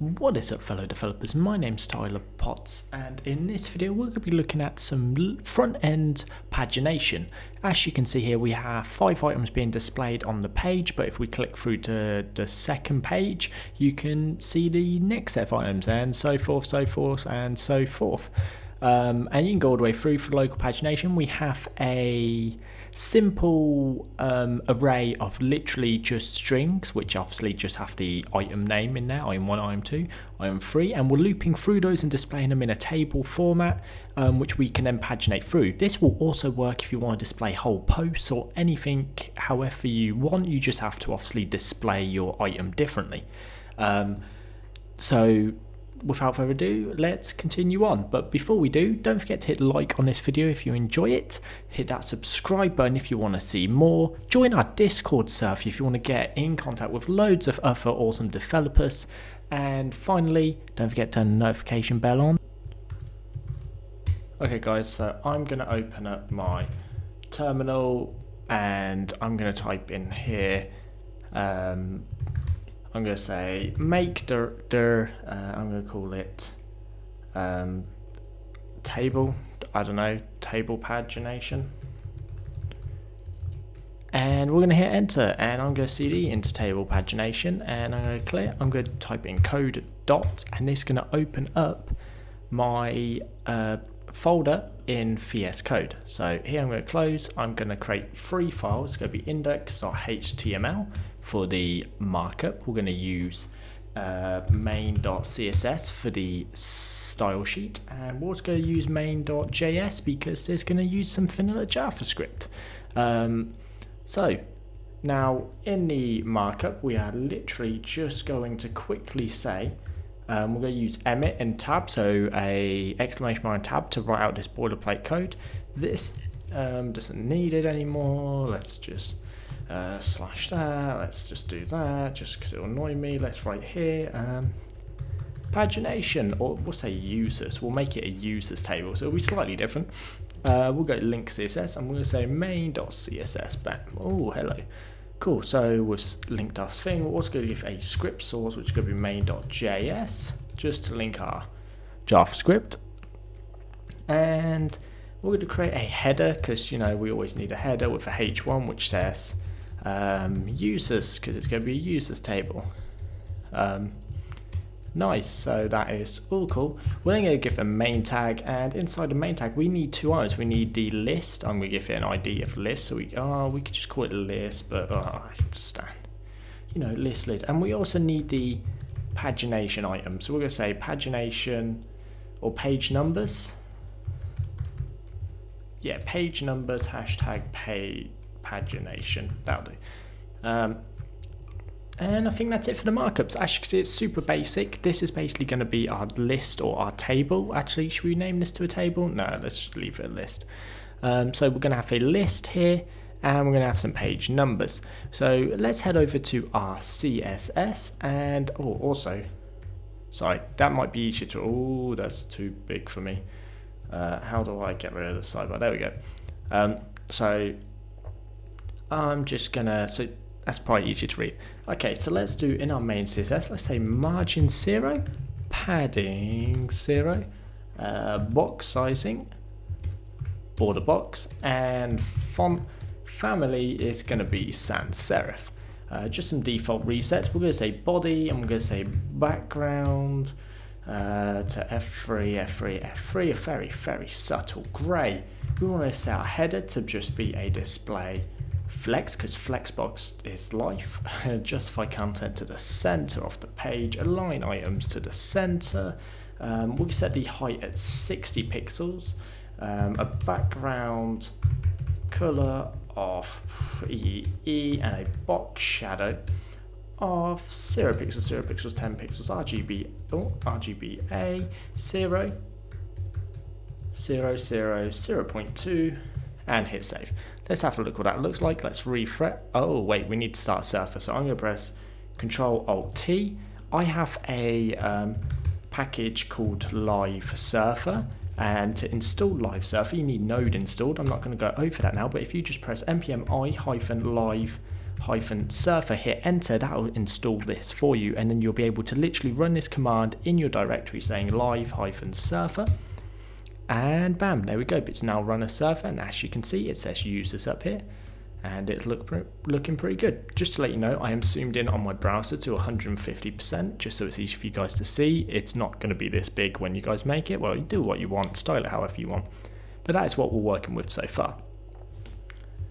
What is up, fellow developers? My name's Tyler Potts, and in this video we're going to be looking at some front-end pagination. As you can see here, we have 5 items being displayed on the page, but if we click through to the second page, you can see the next set of items, and so forth, and so forth. And you can go all the way through for local pagination. We have a simple array of literally just strings, which obviously just have the item name in there, item 1, item 2, item 3, and we're looping through those and displaying them in a table format, which we can then paginate through. This will also work if you want to display whole posts or anything however you want. You just have to obviously display your item differently. So without further ado, let's continue on. But before we do, don't forget to hit like on this video if you enjoy it. Hit that subscribe button if you want to see more. Join our Discord server if you want to get in contact with loads of other awesome developers. And finally, don't forget to turn the notification bell on. Okay guys, so I'm going to open up my terminal and I'm going to type in here I'm going to say make I'm going to call it table, I don't know, table pagination. And we're going to hit enter, and I'm going to cd into table pagination, and I'm going to clear. I'm going to type in code dot, and this is going to open up my folder in VS Code. So here I'm going to close. I'm going to create 3 files. It's going to be index.html for the markup. We're going to use main.css for the style sheet, and we're also going to use main.js because it's going to use some vanilla JavaScript. So now in the markup, we are literally just going to quickly say we're going to use emit and tab, so a exclamation mark and tab to write out this boilerplate code. This doesn't need it anymore. Let's just slash that. Let's just do that just because it'll annoy me. Let's write here pagination, or we'll say users. We'll make it a users table, so it'll be slightly different. We'll go link CSS, and we're going to say main.css. Bam. Oh, hello. Cool, so we've linked our thing. We're also going to give a script source, which is going to be main.js, just to link our JavaScript. And we're going to create a header, because, you know, we always need a header with a h1, which says users, because it's going to be a users table. Nice, so that is all cool. We're then going to give a main tag, and inside the main tag we need 2 items. We need the list. I'm going to give it an ID of list, so we could just call it list, but I understand, you know, list. And we also need the pagination item, so we're going to say pagination or page numbers. Yeah, page numbers hashtag pagination. That'll do. And I think that's it for the markups. As you can see, it's super basic. This is basically going to be our list or our table. Actually, should we name this to a table? No, let's just leave it a list. So we're going to have a list here, and we're going to have some page numbers. So let's head over to our CSS, and also, sorry, that might be easier to, oh, that's too big for me. How do I get rid of the sidebar? There we go. So I'm just going to, so that's probably easier to read. Okay, so let's do in our main CSS, let's say margin 0, padding 0, box sizing, border box, and font family is going to be sans serif. Just some default resets. We're going to say body, and we're going to say background to F3, F3, a very, very subtle grey. We want to set our header to just be a display flex, because flexbox is life. Justify content to the center of the page, align items to the center. We'll set the height at 60 pixels, a background color of EE, and a box shadow of 0 pixels, 0 pixels, 10 pixels, RGBA 0, 0, 0, 0.2, and hit save. Let's have a look what that looks like. Let's refresh. Oh wait, we need to start Surfer, so I'm going to press Control-Alt-T. I have a package called Live Surfer, and to install Live Surfer you need Node installed. I'm not going to go over that now, but if you just press npm i-live live-surfer, hit enter, that will install this for you, and then you'll be able to literally run this command in your directory saying live-surfer, and bam, there we go. It's now run a server, and as you can see it says users up here, and it's looking pretty good. Just to let you know, I am zoomed in on my browser to 150%, just so it's easy for you guys to see. It's not going to be this big when you guys make it. Well, you do what you want, style it however you want, but that is what we're working with so far.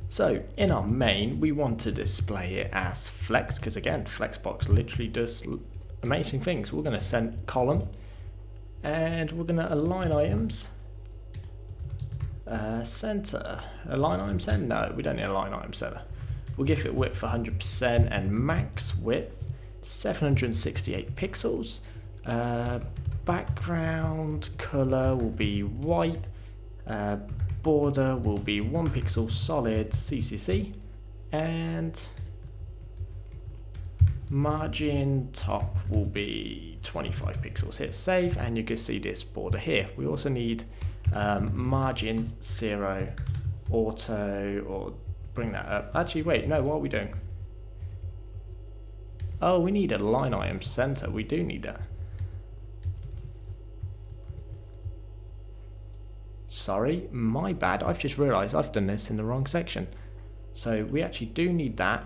So in our main, we want to display it as flex, because again, Flexbox literally does amazing things. We're going to send column, and we're going to align items. Center, align item center? No, we don't need align item center. We'll give it width 100% and max width 768 pixels. Background color will be white. Border will be 1 pixel solid CCC, and margin top will be 25 pixels. Hit save, and you can see this border here. We also need margin 0 auto, or bring that up. Actually, wait, no, what are we doing? Oh, we need a line item center. We do need that. Sorry, my bad. I've just realized I've done this in the wrong section. So we actually do need that,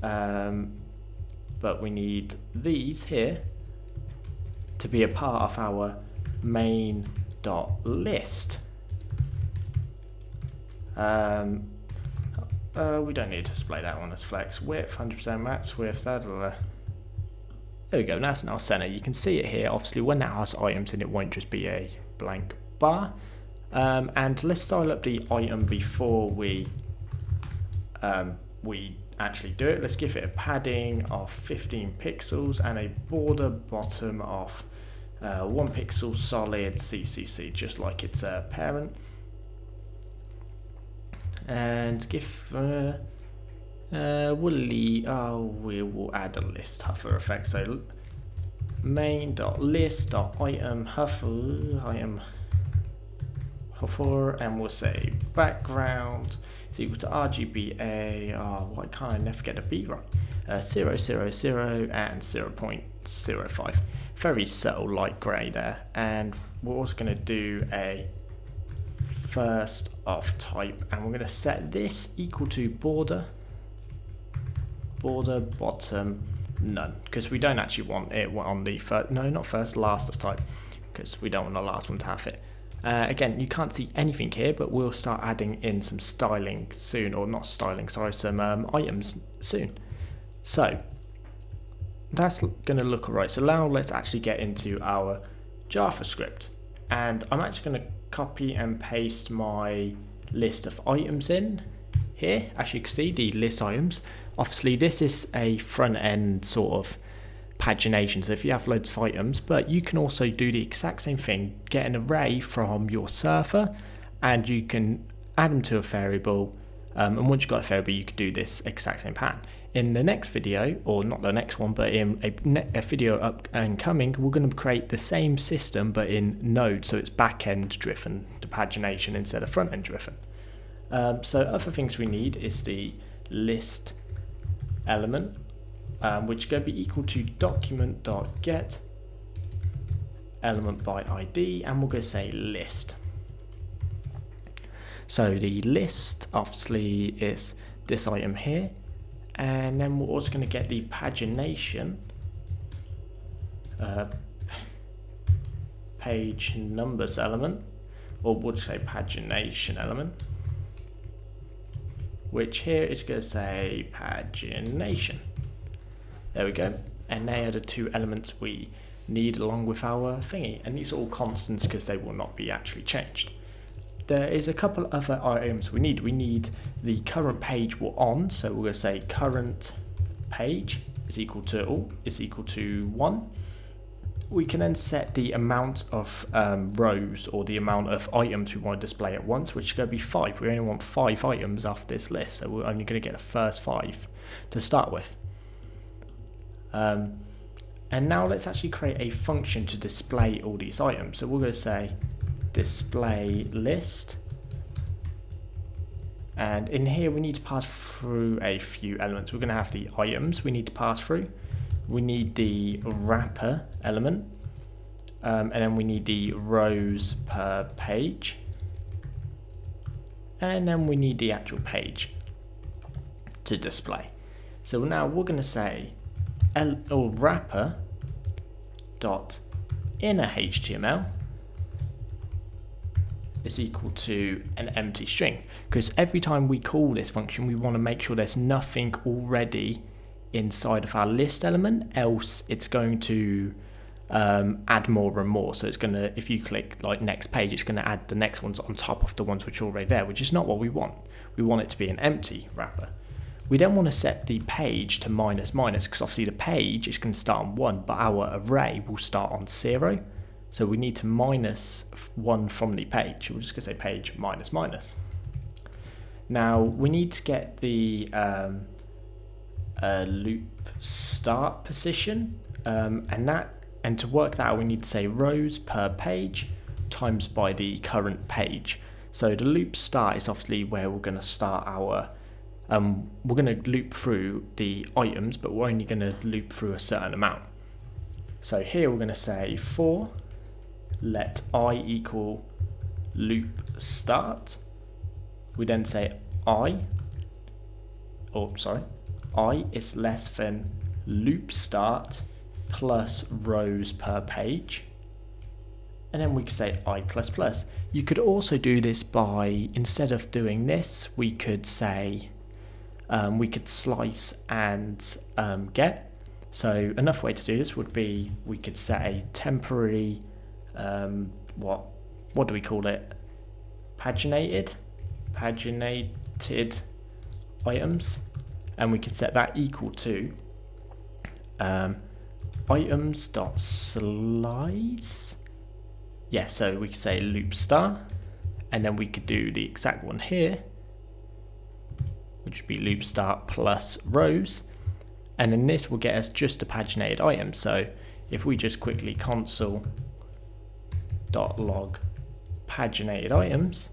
but we need these here to be a part of our main.list. We don't need to display that one as flex. Width 100% max width. There we go. That's now center. You can see it here. Obviously, when that has items in, it won't just be a blank bar. And let's style up the item before we actually do it. Let's give it a padding of 15 pixels and a border bottom of 1 pixel solid CCC, just like its parent. And give we will add a list hover effect. So main.list.item hover, and we'll say background is equal to RGBA. Oh, why can't I never get a B right? 000 and 0.05. Very subtle light grey there. And we're also going to do a first of type, and we're going to set this equal to border bottom none, because we don't actually want it on the first, no, not first, last of type, because we don't want the last one to have it. Again, you can't see anything here, but we'll start adding in some styling soon, or not styling, sorry, some items soon. So that's going to look alright. So now let's actually get into our JavaScript, and I'm actually going to copy and paste my list of items in here. As you can see, the list items. Obviously, this is a front end sort of pagination, so if you have loads of items, but you can also do the exact same thing, get an array from your server, and you can add them to a variable, and once you've got a variable, you can do this exact same pattern. In the next video, or not the next one, but in a video up and coming, we're going to create the same system but in Node, so it's back-end driven, the pagination, instead of front-end driven. So other things we need is the list element, which is going to be equal to document.get element by ID, and we're going to say list. So the list obviously is this item here, and then we're also going to get the pagination page numbers element, or we'll say pagination element, which here is going to say pagination. There we go, and they are the two elements we need along with our thingy, and these are all constants because they will not be actually changed. There is a couple other items we need. We need the current page we're on, so we're going to say current page is equal to 1. We can then set the amount of rows, or the amount of items we want to display at once, which is going to be 5. We only want 5 items off this list, so we're only going to get the first 5 to start with. And now let's actually create a function to display all these items. So we're going to say display list And in here we need to pass through a few elements. We're going to have the items we need to pass through. We need the wrapper element. And then we need the rows per page. And then we need the actual page to display. So now we're going to say wrapper dot inner HTML is equal to an empty string, because every time we call this function we want to make sure there's nothing already inside of our list element, else it's going to add more and more. So it's going to, if you click like next page, it's going to add the next ones on top of the ones which are already there, which is not what we want. We want it to be an empty wrapper. We then want to set the page to minus minus, because obviously the page is going to start on 1, but our array will start on 0. So we need to minus 1 from the page. We're just going to say page minus minus. Now we need to get the loop start position, and to work that out we need to say rows per page times by the current page. So the loop start is obviously where we're going to start our we're going to loop through the items, but we're only going to loop through a certain amount. So here we're going to say for let I equal loop start. We then say I is less than loop start plus rows per page, and then we could say I plus plus. You could also do this by, instead of doing this, we could say we could slice and get. So another way to do this would be, we could set a temporary what do we call it, paginated items, and we could set that equal to items.slice. Yeah, so we could say loop star, and then we could do the exact one here, which would be loop start plus rows, and then this will get us just a paginated item. So if we just quickly console.log paginated items,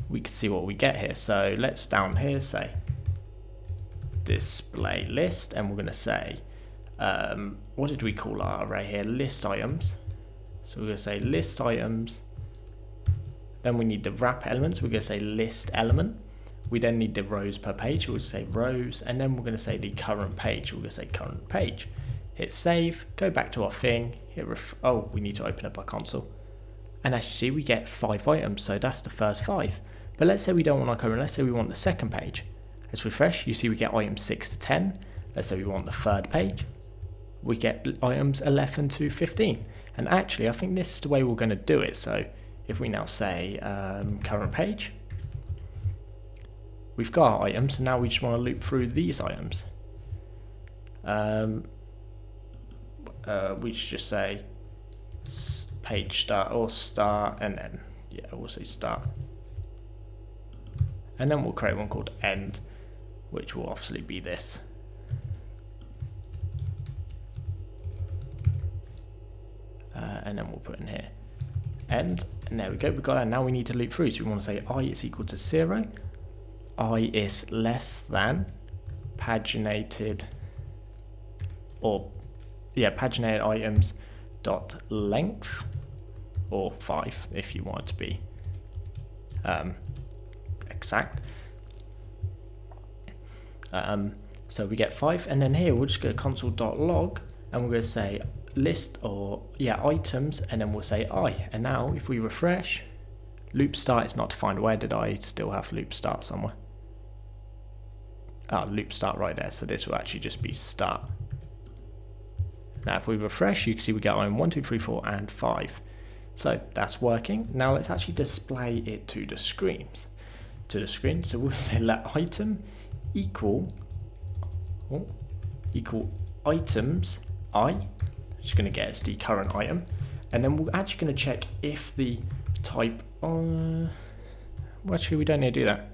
we can see what we get here. So let's down here say display list, and we're going to say what did we call our array here? List items. So we're going to say list items, then we need the wrap elements, we're going to say list element. We then need the rows per page, we'll say rows, and then we're going to say the current page, we're going to say current page. Hit save, go back to our thing, hit we need to open up our console, and as you see we get 5 items, so that's the first 5. But let's say we don't want our current, let's say we want the second page. Let's refresh, you see we get items 6 to 10. Let's say we want the third page, we get items 11 to 15. And actually I think this is the way we're going to do it. So if we now say current page, we've got our items, and now we just want to loop through these items. We should just say page start or start, and then we'll say start, and then we'll create one called end, which will obviously be this. And then we'll put in here end, and there we go, we've got that. Now we need to loop through, so we want to say I is equal to 0, I is less than paginated, paginated items dot length, or 5 if you want it to be exact. So we get 5, and then here we'll just go console.log, and we're going to say list items, and then we'll say I. And now if we refresh, loop start is not defined. Where did I still have loop start somewhere? Loop start right there, so this will actually just be start. Now if we refresh, you can see we get item 1, 2, 3, 4 and 5. So that's working. Now let's actually display it to the screen. So we'll say let item equal items I, which is going to get us the current item, and then we're actually going to check if the type well, actually we don't need to do that.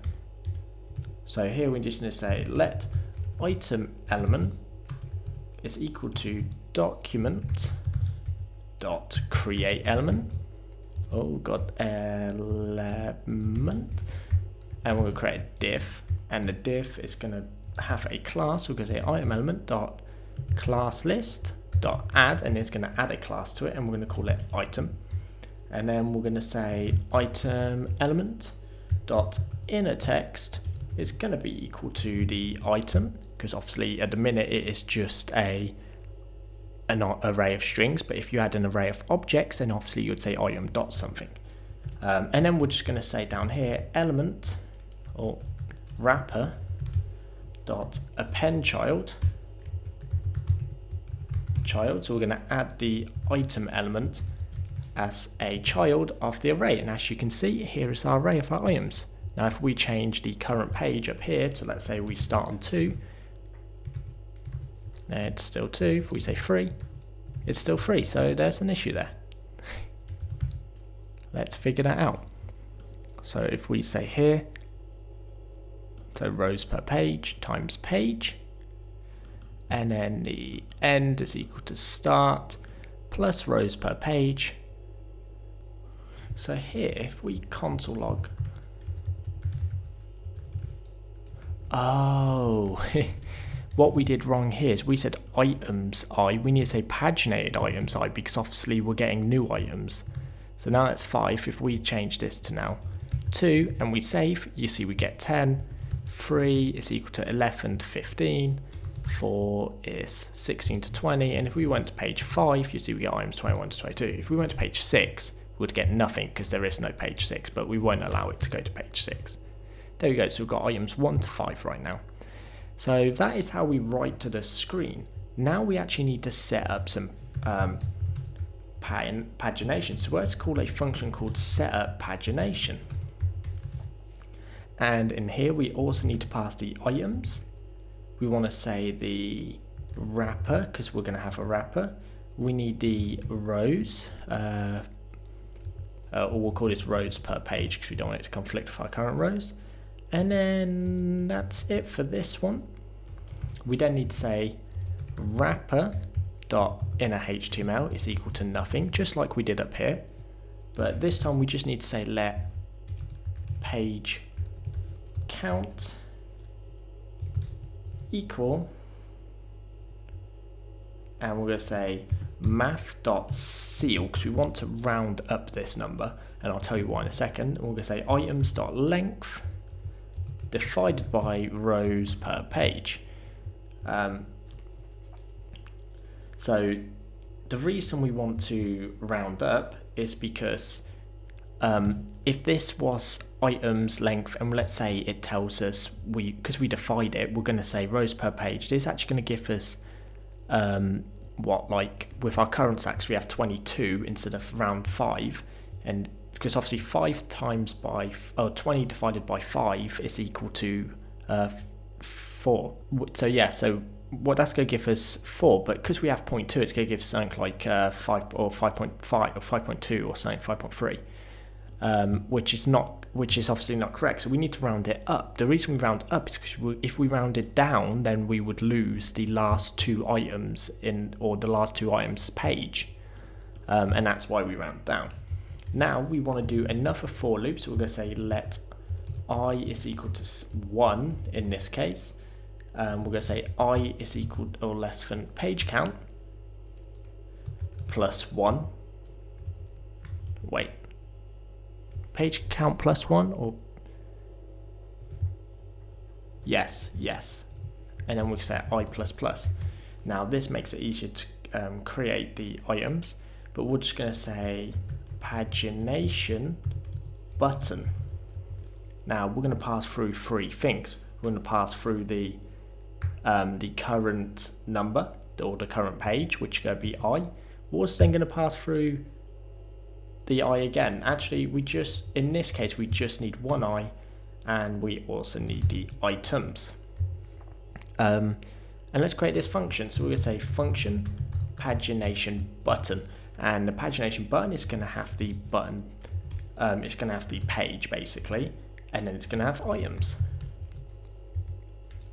So here we're just going to say let item element is equal to document dot create element, element, and we'll create a div, and the div is going to have a class. We're going to say item element dot class list dot add, and it's going to add a class to it, and we're going to call it item. And then we're going to say item element dot inner text is going to be equal to the item, because obviously at the minute it is just an array of strings, but if you had an array of objects, then obviously you would say item dot something. And then we're just going to say down here element or wrapper dot append child. So we're going to add the item element as a child of the array, and as you can see, here is our array of our items. Now if we change the current page up here to, let's say we start on 2, it's still 2. If we say 3, it's still 3, so there's an issue there. Let's figure that out. So if we say here, so rows per page times page, and then the end is equal to start plus rows per page. So here, if we console log, oh, what we did wrong here is we said items I, we need to say paginated items I, because obviously we're getting new items. So now that's 5. If we change this to now 2 and we save, you see we get 10, 3 is equal to 11 to 15, 4 is 16 to 20, and if we went to page 5, you see we get items 21 to 22. If we went to page 6, we would get nothing because there is no page 6, but we won't allow it to go to page 6. There we go, so we've got items 1 to 5 right now. So that is how we write to the screen. Now we actually need to set up some pagination. So let's call a function called setup pagination. And in here we also need to pass the items. We want to say the wrapper, because we're going to have a wrapper. We need the rows, or we'll call this rows per page because we don't want it to conflict with our current rows. And then that's it for this one. We then need to say wrapper.innerHTML is equal to nothing, just like we did up here. But this time we just need to say let page count equal, and we're going to say math.ceil because we want to round up this number, and I'll tell you why in a second. We're going to say items.length divided by rows per page. So the reason we want to round up is because if this was items length, and let's say it tells us, because we defined it, we're going to say rows per page, this is actually going to give us what, like with our current stacks we have 22 instead of round 5, and because obviously 5 times by 20 divided by 5 is equal to 4. So yeah, so what that's going to give us 4, but because we have 0.2, it's going to give something like 5 or 5.5 or 5.2 or something, 5.3, which is obviously not correct. So we need to round it up. The reason we round up is because if we round it down, then we would lose the last 2 items the last 2 items page, and that's why we round down. Now we want to do another for loop, so we're going to say let I is equal to 1 in this case. We're going to say I is equal or less than page count plus 1. Wait, page count plus 1 or yes, and then we say I plus plus. Now this makes it easier to create the items, but we're just going to say pagination button. Now we're going to pass through 3 things. We're going to pass through the current number or the current page, which is going to be I. We're also then going to pass through the I again. Actually, in this case we just need 1 I, and we also need the items. And let's create this function. So we're going to say function pagination button. And the pagination button is going to have the button, it's going to have the page basically, and then it's going to have items.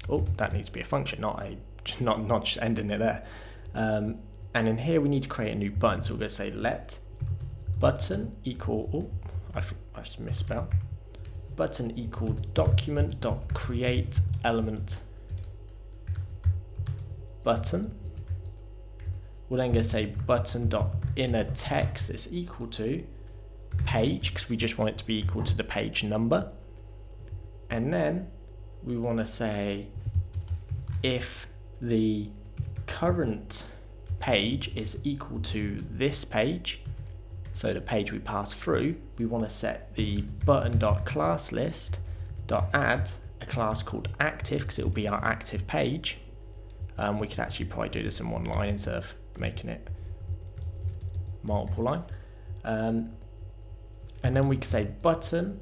Oh, that needs to be a function, not just ending it there. And in here we need to create a new button, so we're going to say let button equal, oh, I just misspelled, button equal document dot create element button. We're then going to say button dot inner text is equal to page, because we just want it to be equal to the page number. And then we want to say if the current page is equal to this page, so the page we pass through, we want to set the button.classList.add a class called active, because it will be our active page. We could actually probably do this in one line instead of making it multiple line. And then we can say button,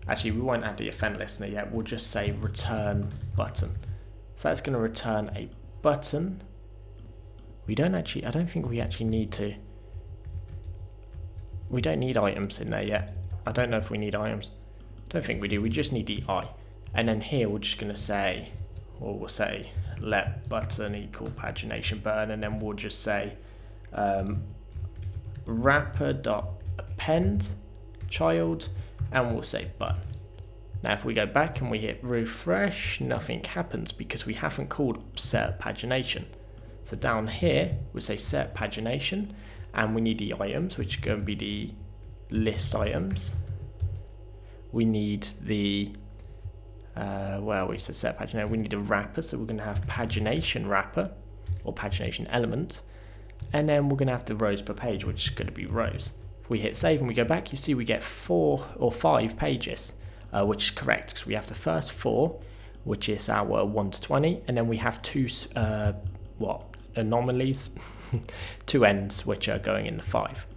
actually we won't add the event listener yet, we'll just say return button. So that's going to return a button. I don't think we actually need to. We don't need items in there yet. I don't know if we need items. Don't think we do, we just need the I. And then here we're just going to say, or we'll say let button equal pagination button, and then we'll just say wrapper.append child, and we'll say button. Now if we go back and we hit refresh, nothing happens because we haven't called set pagination. So down here we'll say set pagination, and we need the items, which are going to be the list items. We need the we said set pagination, we need a wrapper, so we're going to have pagination wrapper or pagination element, and then we're going to have the rows per page, which is going to be rows. If we hit save and we go back, you see we get 4 or 5 pages, which is correct because we have the first 4, which is our 1 to 20, and then we have 2 anomalies, 2 ends which are going in the 5.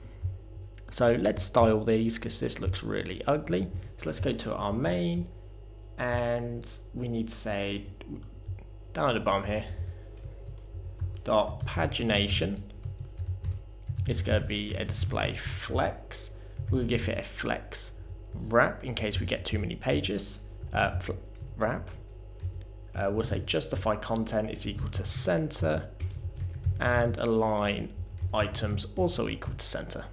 So let's style these because this looks really ugly. So let's go to our main, and we need to say down at the bottom here, dot pagination is going to be a display flex. We'll give it a flex wrap in case we get too many pages. Wrap. We'll say justify content is equal to center, and align items also equal to center.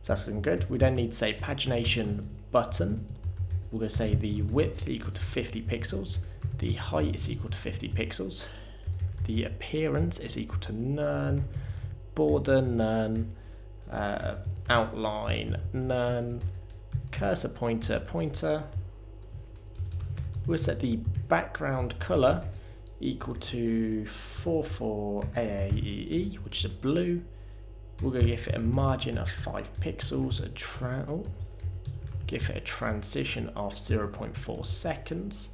So that's looking good. We then need to say pagination button. We're going to say the width equal to 50 pixels, the height is equal to 50 pixels, the appearance is equal to none, border none, outline none, cursor pointer. We'll set the background color equal to 44 AAEE, which is a blue. We're going to give it a margin of 5 pixels, give it a transition of 0.4 seconds.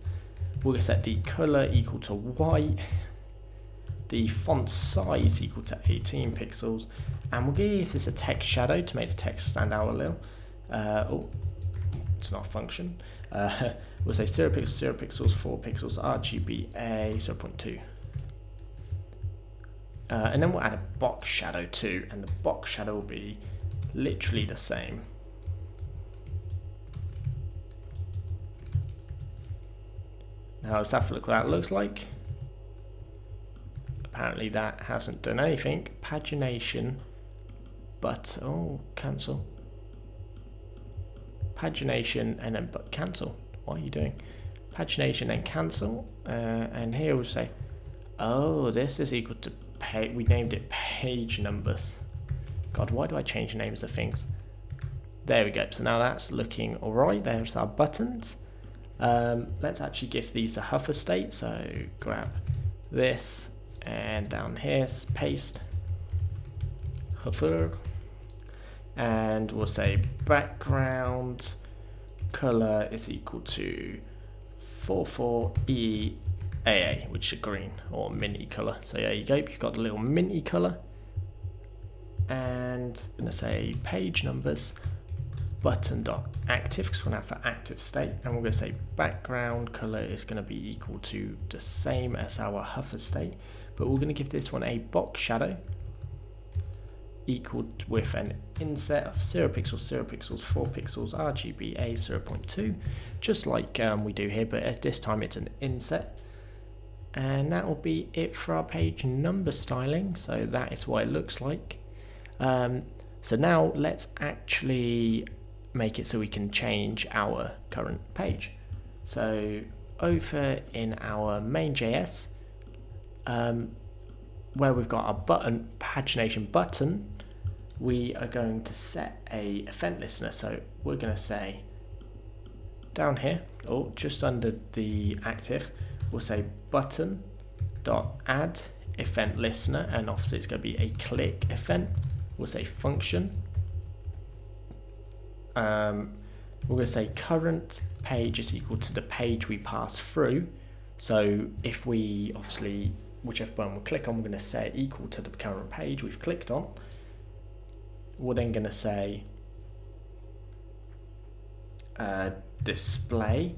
We'll set the color equal to white, the font size equal to 18 pixels, and we'll give this a text shadow to make the text stand out a little. It's not a function. We'll say 0 pixels, 0 pixels, 4 pixels, RGBA 0.2. And then we'll add a box shadow too, and the box shadow will be literally the same. Now let's have a look what that looks like. Apparently that hasn't done anything. Pagination, but cancel. Pagination and then but cancel. What are you doing? Pagination and cancel. And here we'll say, this is equal to page. We named it page numbers. God, why do I change names of things? There we go. So now that's looking alright. There's our buttons. Let's actually give these a hover state, so grab this and down here paste hover, and we'll say background color is equal to 44EAA, which is green or minty color. So there you go, you've got the little minty color, and I'm going to say page numbers button.active because we're going to have for active state, and we're going to say background color is going to be equal to the same as our hover state, but we're going to give this one a box shadow equal with an inset of 0 pixels, 0 pixels, 4 pixels, RGBA 0.2, just like we do here, but at this time it's an inset. And that will be it for our page number styling. So that is what it looks like. So now let's actually make it so we can change our current page. So over in our main.js, where we've got our button, pagination button, we are going to set a event listener. So we're going to say down here, or just under the active, we'll say button.add event listener, and obviously it's going to be a click event. We'll say function. We're going to say current page is equal to the page we pass through. So if we obviously, whichever button we click on, we're going to set equal to the current page we've clicked on. We're then going to say display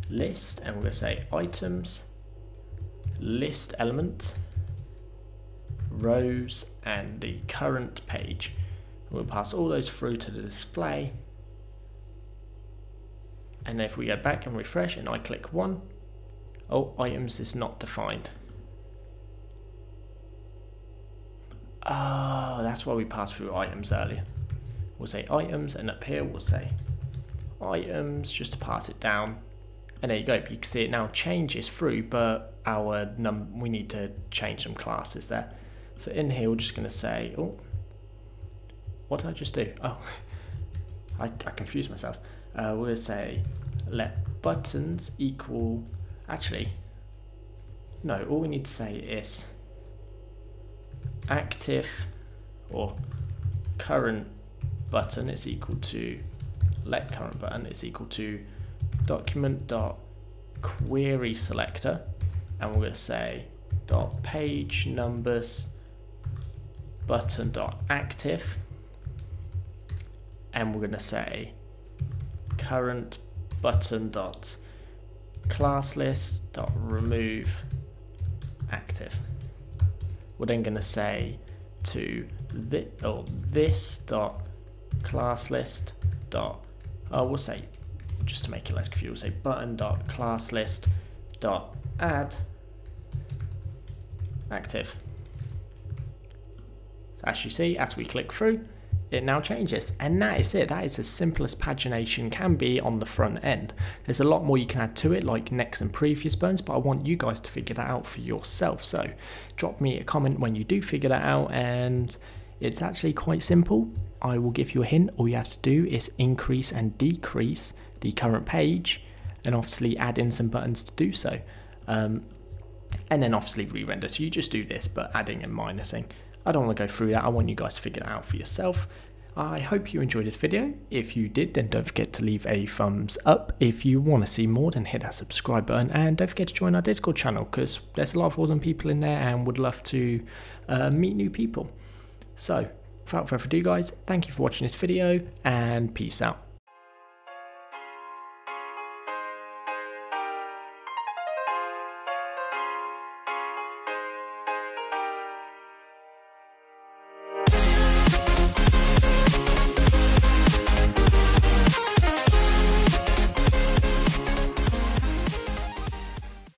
list, and we're going to say items, list element, rows, and the current page. We'll pass all those through to the display. And if we go back and refresh and I click 1, oh, items is not defined. Oh, that's why we passed through items earlier. We'll say items, and up here we'll say items just to pass it down. And there you go, you can see it now changes through, but our we need to change some classes there. So in here we're just going to say, oh, what did I just do? Oh, I confused myself. We're going to say let buttons equal, actually, no, all we need to say is active or current button is equal to let current button is equal to document.query selector, and we're going to say dot page numbers button.active, and we're going to say current button dot class list dot remove active. We're then going to say to this dot class list dot, we'll say, just to make it less confusing, we'll say button dot class list dot add active. So as you see, as we click through, it now changes, and that is it. That is as simple as pagination can be on the front end. There's a lot more you can add to it, like next and previous buttons, but I want you guys to figure that out for yourself. So drop me a comment when you do figure that out, and it's actually quite simple. I will give you a hint. All you have to do is increase and decrease the current page, and obviously add in some buttons to do so, and then obviously re-render. So you just do this, but adding and minusing. I don't want to go through that. I want you guys to figure it out for yourself. I hope you enjoyed this video. If you did, then don't forget to leave a thumbs up. If you want to see more, then hit that subscribe button, and don't forget to join our Discord channel, because there's a lot of awesome people in there and would love to meet new people. So without further ado, guys, thank you for watching this video, and peace out.